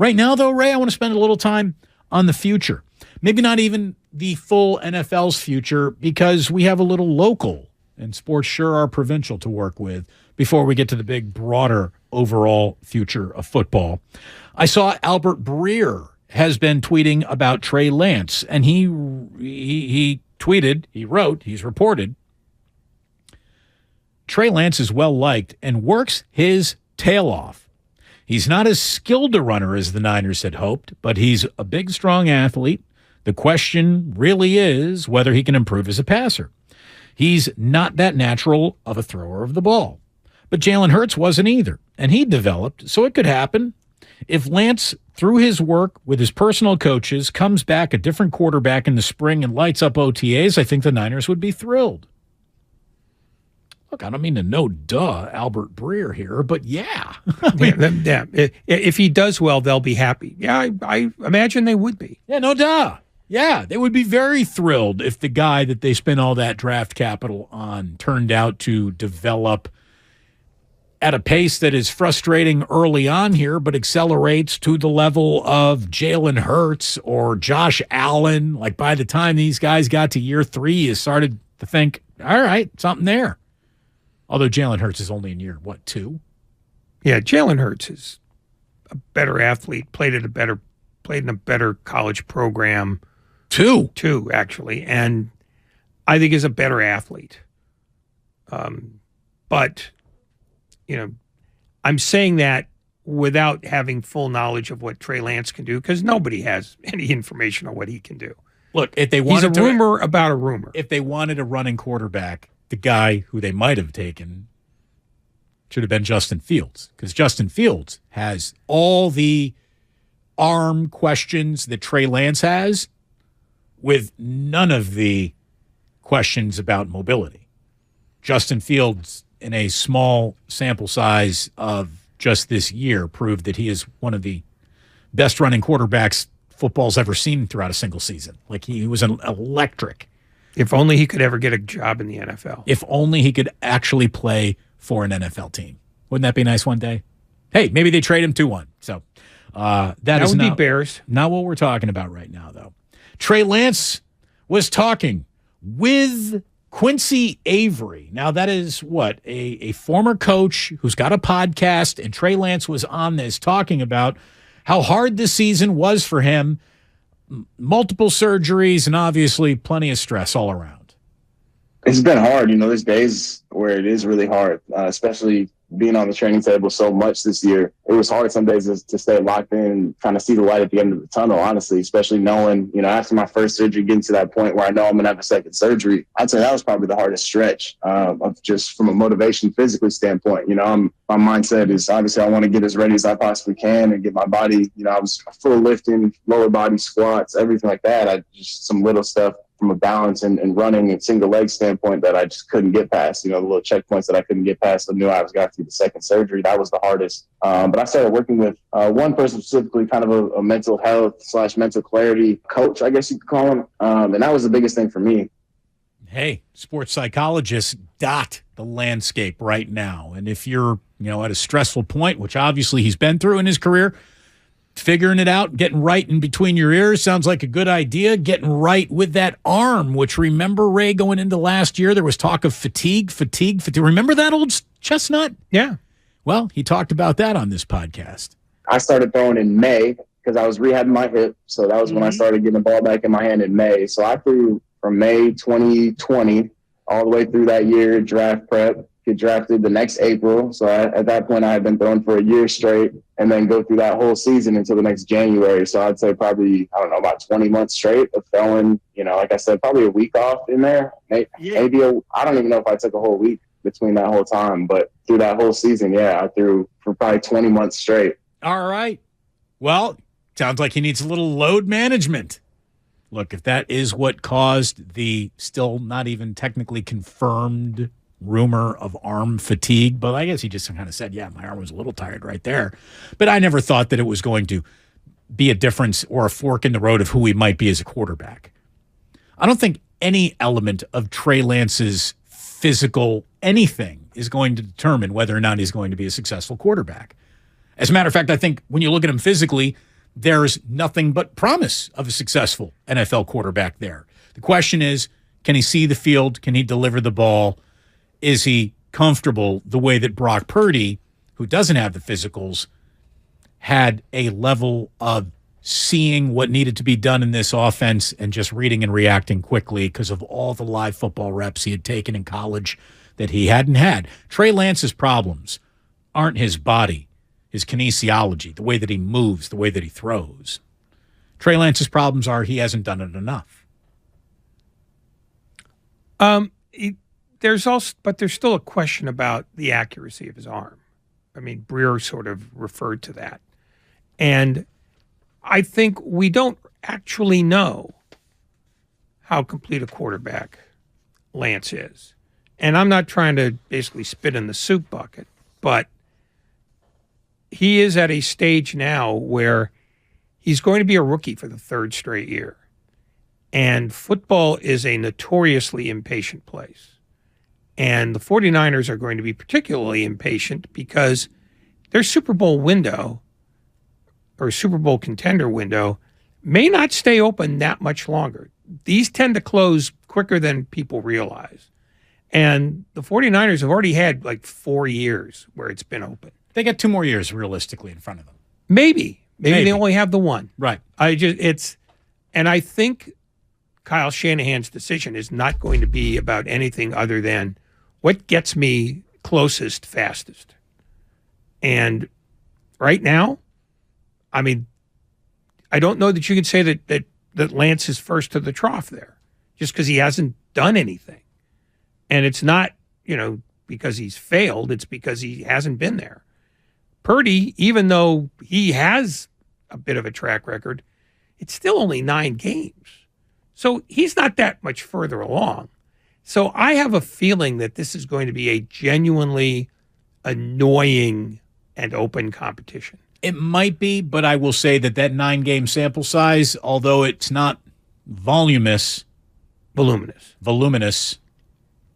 Right now, though, Ray, I want to spend a little time on the future. Maybe not even the full NFL's future, because we have a little local, and sports sure are provincial, to work with before we get to the big, broader overall future of football. I saw Albert Breer has been tweeting about Trey Lance, and he tweeted, he wrote, he's reported, Trey Lance is well-liked and works his tail off. He's not as skilled a runner as the Niners had hoped, but he's a big, strong athlete. The question really is whether he can improve as a passer. He's not that natural of a thrower of the ball. But Jalen Hurts wasn't either, and he developed, so it could happen. If Lance, through his work with his personal coaches, comes back a different quarterback in the spring and lights up OTAs, I think the Niners would be thrilled. Look, I don't mean to Albert Breer here, but yeah. Yeah. If he does well, they'll be happy. Yeah, I imagine they would be. Yeah, no duh. Yeah, they would be very thrilled if the guy that they spent all that draft capital on turned out to develop at a pace that is frustrating early on here, but accelerates to the level of Jalen Hurts or Josh Allen. Like, by the time these guys got to year 3, you started to think, all right, something there. Although Jalen Hurts is only in year, 2? Yeah, Jalen Hurts is a better athlete, played in a better college program. 2, actually, and I think is a better athlete. But, I'm saying that without having full knowledge of what Trey Lance can do, because nobody has any information on what he can do. Look, if they wanted he's a rumor about a rumor. If they wanted a running quarterback, the guy who they might have taken should have been Justin Fields, because Justin Fields has all the arm questions that Trey Lance has, with none of the questions about mobility. Justin Fields, in a small sample size of just this year, proved that he is one of the best running quarterbacks football's ever seen throughout a single season. Like, he was an electric. If only he could ever get a job in the NFL. If only he could actually play for an NFL team. Wouldn't that be nice one day? Hey, maybe they trade him 2-1. So that is would not, be Bears. Not what we're talking about right now, though. Trey Lance was talking with Quincy Avery. Now, that is what? A former coach who's got a podcast, and Trey Lance was on this talking about how hard this season was for him. Multiple surgeries and obviously plenty of stress all around. It's been hard. There's days where it is really hard, especially being on the training table so much this year. It was hard some days to stay locked in and kind of see the light at the end of the tunnel, honestly, especially knowing, after my first surgery, getting to that point where I know I'm going to have a second surgery. I'd say that was probably the hardest stretch of just from a motivation physically standpoint. My mindset is obviously I want to get as ready as I possibly can and get my body, I was full lifting, lower body squats, everything like that. Just some little stuff from a balance and running and single leg standpoint that I just couldn't get past, the little checkpoints that I couldn't get past. I knew I got through the second surgery. That was the hardest. But I started working with one person specifically, kind of a mental health / mental clarity coach, I guess you could call him. And that was the biggest thing for me. Hey, sports psychologists dot the landscape right now. And if you're, at a stressful point, which obviously he's been through in his career, figuring it out, getting right in between your ears sounds like a good idea. Getting right with that arm, which, remember, Ray, going into last year, there was talk of fatigue. Remember that old chestnut? Yeah. Well, he talked about that on this podcast. I started throwing in May because I was rehabbing my hip. So that was when I started getting the ball back in my hand in May. So I threw from May 2020 all the way through that year, draft prep, get drafted the next April. So at that point, I had been throwing for a year straight and then go through that whole season until the next January. So I'd say probably, about 20 months straight of throwing, like I said, probably a week off in there. Maybe I don't even know if I took a whole week between that whole time, but through that whole season, I threw for probably 20 months straight. All right. Well, sounds like he needs a little load management. Look, if that is what caused the still not even technically confirmed rumor of arm fatigue, but I guess he just kind of said, yeah, my arm was a little tired right there. But I never thought that it was going to be a difference or a fork in the road of who he might be as a quarterback. I don't think any element of Trey Lance's physical anything is going to determine whether or not he's going to be a successful quarterback. As a matter of fact, I think when you look at him physically, there's nothing but promise of a successful NFL quarterback there. The question is, can he see the field? Can he deliver the ball? Is he comfortable the way that Brock Purdy, who doesn't have the physicals, had a level of seeing what needed to be done in this offense and just reading and reacting quickly because of all the live football reps he had taken in college that he hadn't had. Trey Lance's problems aren't his body, his kinesiology, the way that he moves, the way that he throws. Trey Lance's problems are he hasn't done it enough. There's still a question about the accuracy of his arm. I mean, Breer sort of referred to that. And I think we don't actually know how complete a quarterback Lance is. And I'm not trying to basically spit in the soup bucket, but he is at a stage now where he's going to be a rookie for the third straight year. And football is a notoriously impatient place. And the 49ers are going to be particularly impatient because their Super Bowl window or Super Bowl contender window may not stay open that much longer. These tend to close quicker than people realize. And the 49ers have already had like 4 years where it's been open. They got 2 more years realistically in front of them. Maybe they only have the one. Right. And I think Kyle Shanahan's decision is not going to be about anything other than what gets me closest, fastest. And right now, I mean, I don't know that you can say that Lance is first to the trough there just because he hasn't done anything. And it's not, because he's failed. It's because he hasn't been there. Purdy, even though he has a bit of a track record, it's still only 9 games. So he's not that much further along. So I have a feeling that this is going to be a genuinely annoying and open competition. It might be, but I will say that 9-game sample size, although it's not voluminous,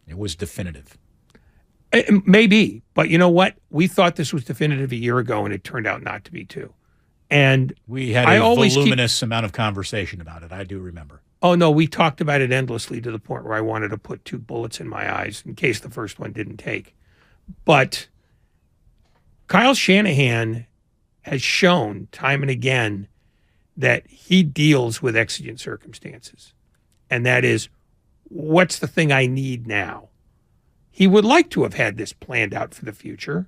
it was definitive. It may be, but you know what? We thought this was definitive a year ago, and it turned out not to be too. And we had a voluminous amount of conversation about it. I do remember. Oh, no, we talked about it endlessly to the point where I wanted to put 2 bullets in my eyes in case the first one didn't take. But Kyle Shanahan has shown time and again that he deals with exigent circumstances. And that is, what's the thing I need now? He would like to have had this planned out for the future,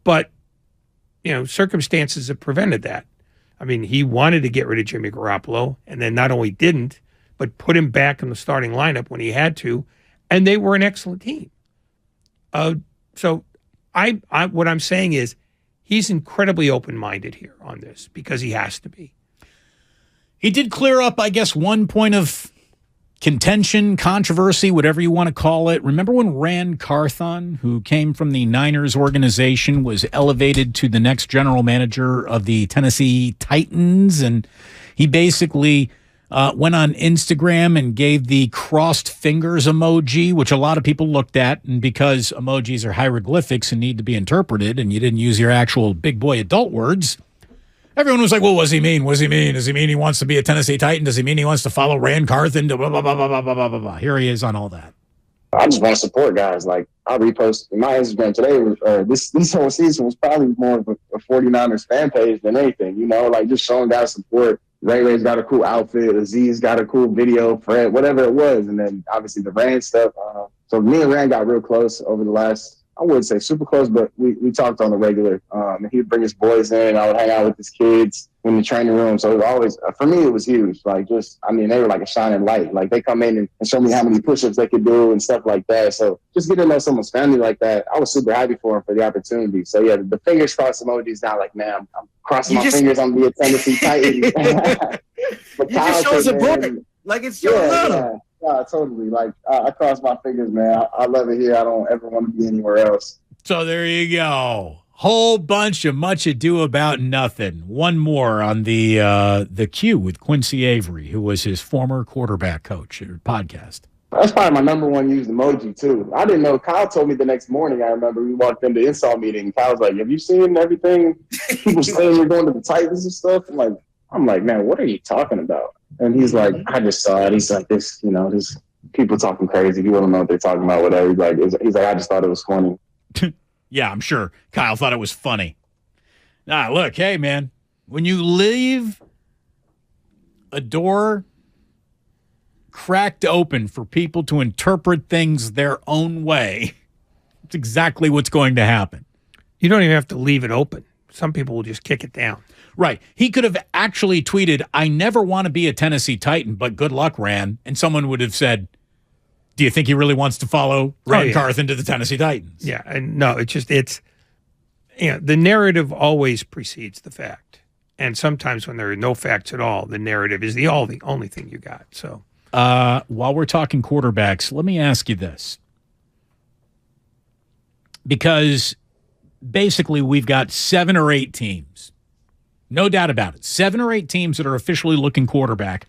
but, circumstances have prevented that. I mean, he wanted to get rid of Jimmy Garoppolo and then not only didn't, but put him back in the starting lineup when he had to, and they were an excellent team. So what I'm saying is he's incredibly open-minded here on this because he has to be. He did clear up, I guess, one point of contention, controversy, whatever you want to call it. Remember when Rand Carthon, who came from the Niners organization, was elevated to the next general manager of the Tennessee Titans? And he basically went on Instagram and gave the crossed fingers emoji, which a lot of people looked at. And because emojis are hieroglyphics and need to be interpreted, and you didn't use your actual big boy adult words, everyone was like, well, what does he mean? What does he mean? Does he mean he wants to be a Tennessee Titan? Does he mean he wants to follow Rand Carthon? Blah, blah, blah, blah, blah, blah, blah, blah, blah. Here he is on all that. I just want to support guys. Like, I repost my Instagram today. This whole season was probably more of a 49ers fan page than anything, like just showing guys support. Ray's got a cool outfit. Aziz got a cool video. Fred, whatever it was. And then obviously the Rand stuff. So me and Rand got real close over the last, I wouldn't say super close, but we talked on the regular. And he'd bring his boys in. I would hang out with his kids in the training room. So it was always, for me, it was huge. Like, they were like a shining light. Like, they come in and show me how many push-ups they could do and stuff like that. So just getting to know someone's family like that, I was super happy for him for the opportunity. So, yeah, the fingers crossed emojis now, like, man, I'm crossing my fingers on the Tennessee Titans. But you just show support. Like, it's your love. Yeah, totally. Like, I cross my fingers, man. I love it here. I don't ever want to be anywhere else. So there you go. Whole bunch of much ado about nothing. One more on the Q with Quincy Avery, who was his former quarterback coach or podcast. That's probably my number one used emoji, too. I didn't know. Kyle told me the next morning. I remember we walked into the install meeting. Kyle was like, have you seen everything? People saying we're going to the Titans and stuff. I'm like, I'm like, man, what are you talking about? And he's like, I just saw it. He's like, this people talking crazy. People don't know what they're talking about, whatever. He's like, I just thought it was funny. Yeah, I'm sure Kyle thought it was funny. Look, hey, man, when you leave a door cracked open for people to interpret things their own way, it's exactly what's going to happen. You don't even have to leave it open. Some people will just kick it down. Right. He could have actually tweeted, I never want to be a Tennessee Titan, but good luck, Ran. And someone would have said, do you think he really wants to follow Ran Carth into the Tennessee Titans? Yeah. And no, it's the narrative always precedes the fact. And sometimes when there are no facts at all, the narrative is the only thing you got. So while we're talking quarterbacks, let me ask you this. Because basically we've got 7 or 8 teams. No doubt about it. 7 or 8 teams that are officially looking quarterback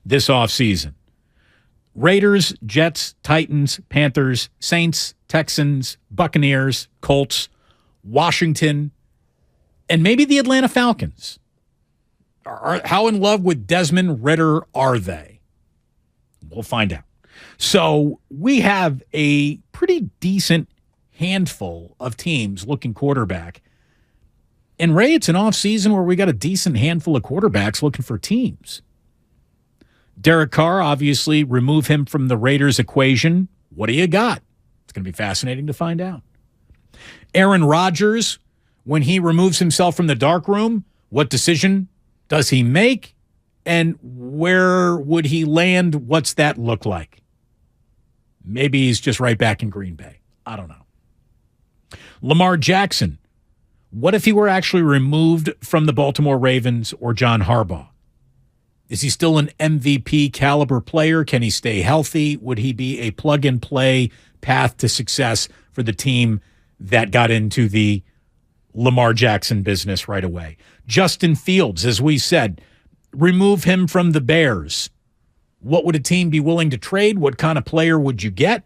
this offseason. Raiders, Jets, Titans, Panthers, Saints, Texans, Buccaneers, Colts, Washington, and maybe the Atlanta Falcons. How in love with Desmond Ridder are they? We'll find out. So we have a pretty decent handful of teams looking quarterback. And Ray, it's an offseason where we got a decent handful of quarterbacks looking for teams. Derek Carr, obviously, remove him from the Raiders equation. What do you got? It's going to be fascinating to find out. Aaron Rodgers, when he removes himself from the dark room, what decision does he make? And where would he land? What's that look like? Maybe he's just right back in Green Bay. I don't know. Lamar Jackson, what if he were actually removed from the Baltimore Ravens or John Harbaugh? Is he still an MVP caliber player? Can he stay healthy? Would he be a plug-and-play path to success for the team that got into the Lamar Jackson business right away? Justin Fields, as we said, remove him from the Bears. What would a team be willing to trade? What kind of player would you get?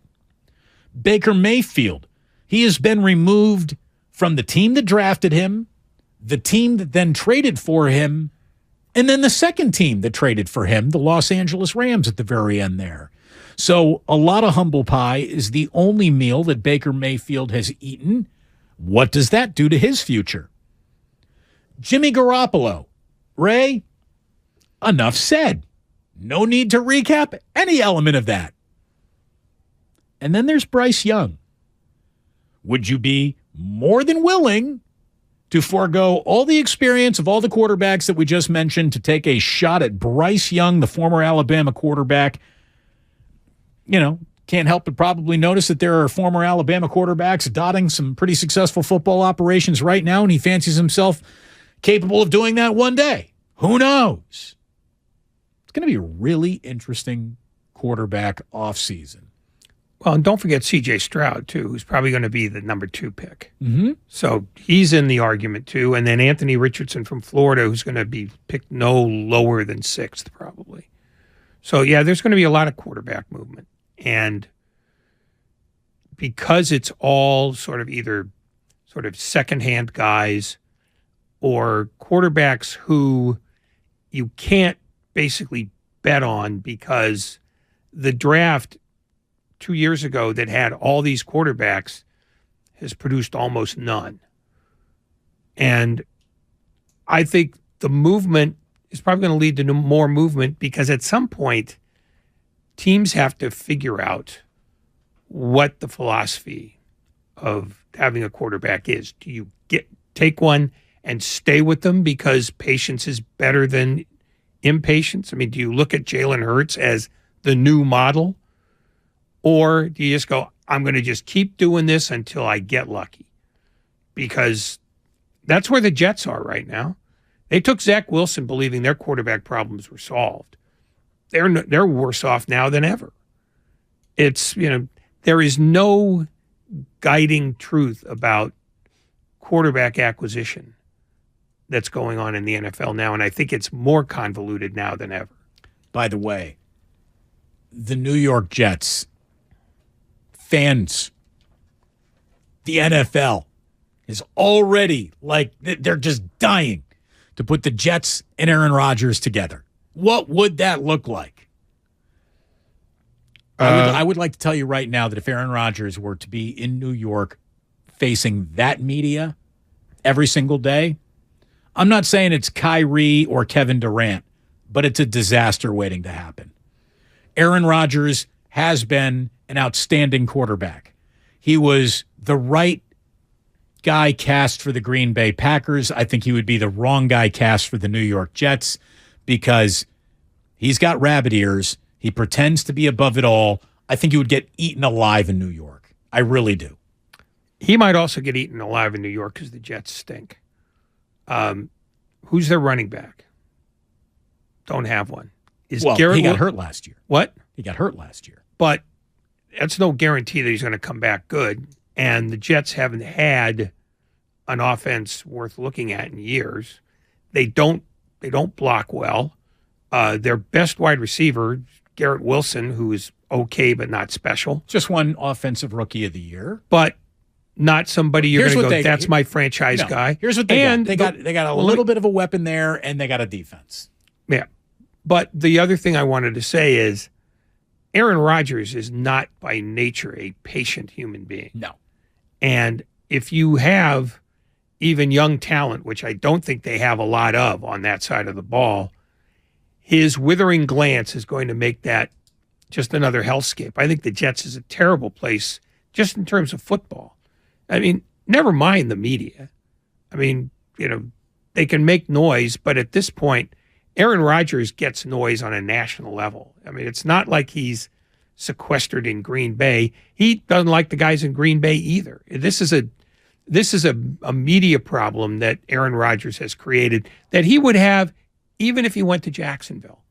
Baker Mayfield, he has been removed from the team that drafted him, the team that then traded for him, and then the second team that traded for him, the Los Angeles Rams at the very end there. So a lot of humble pie is the only meal that Baker Mayfield has eaten. What does that do to his future? Jimmy Garoppolo. Ray, enough said. No need to recap any element of that. And then there's Bryce Young. Would you be more than willing to forego all the experience of all the quarterbacks that we just mentioned to take a shot at Bryce Young, the former Alabama quarterback? You know, can't help but probably notice that there are former Alabama quarterbacks dotting some pretty successful football operations right now, and he fancies himself capable of doing that one day. Who knows? It's going to be a really interesting quarterback offseason. Well, and don't forget C.J. Stroud, too, who's probably going to be the number 2 pick. Mm-hmm. So he's in the argument, too. And then Anthony Richardson from Florida, who's going to be picked no lower than 6th, probably. So, yeah, there's going to be a lot of quarterback movement. And because it's all sort of either sort of secondhand guys or quarterbacks who you can't basically bet on because the draft 2 years ago that had all these quarterbacks has produced almost none. And I think the movement is probably going to lead to more movement because at some point teams have to figure out what the philosophy of having a quarterback is. Do you take one and stay with them because patience is better than impatience? I mean, do you look at Jalen Hurts as the new model? Or do you just go, I'm going to just keep doing this until I get lucky? Because that's where the Jets are right now. They took Zach Wilson believing their quarterback problems were solved. They're worse off now than ever. It's, there is no guiding truth about quarterback acquisition that's going on in the NFL now, and I think it's more convoluted now than ever. By the way, the New York Jets fans, the NFL is already they're just dying to put the Jets and Aaron Rodgers together. What would that look like? I would like to tell you right now that if Aaron Rodgers were to be in New York facing that media every single day, I'm not saying it's Kyrie or Kevin Durant, but it's a disaster waiting to happen. Aaron Rodgers has been an outstanding quarterback. He was the right guy cast for the Green Bay Packers. I think he would be the wrong guy cast for the New York Jets because he's got rabbit ears. He pretends to be above it all. I think he would get eaten alive in New York. I really do. He might also get eaten alive in New York because the Jets stink. Who's their running back? Don't have one. He got hurt last year. What? He got hurt last year. But that's no guarantee that he's going to come back good. And the Jets haven't had an offense worth looking at in years. They don't block well. Their best wide receiver, Garrett Wilson, who is okay but not special. Just won Offensive Rookie of the Year. But not somebody you're going to go, that's my franchise guy. Here's what they got. They got a little bit of a weapon there, and they got a defense. Yeah. But the other thing I wanted to say is Aaron Rodgers is not by nature a patient human being. No. And if you have even young talent, which I don't think they have a lot of on that side of the ball, his withering glance is going to make that just another hellscape. I think the Jets is a terrible place just in terms of football. I mean, never mind the media. I mean, they can make noise, but at this point, Aaron Rodgers gets noise on a national level. I mean, it's not like he's sequestered in Green Bay. He doesn't like the guys in Green Bay either. This is a media problem that Aaron Rodgers has created that he would have even if he went to Jacksonville.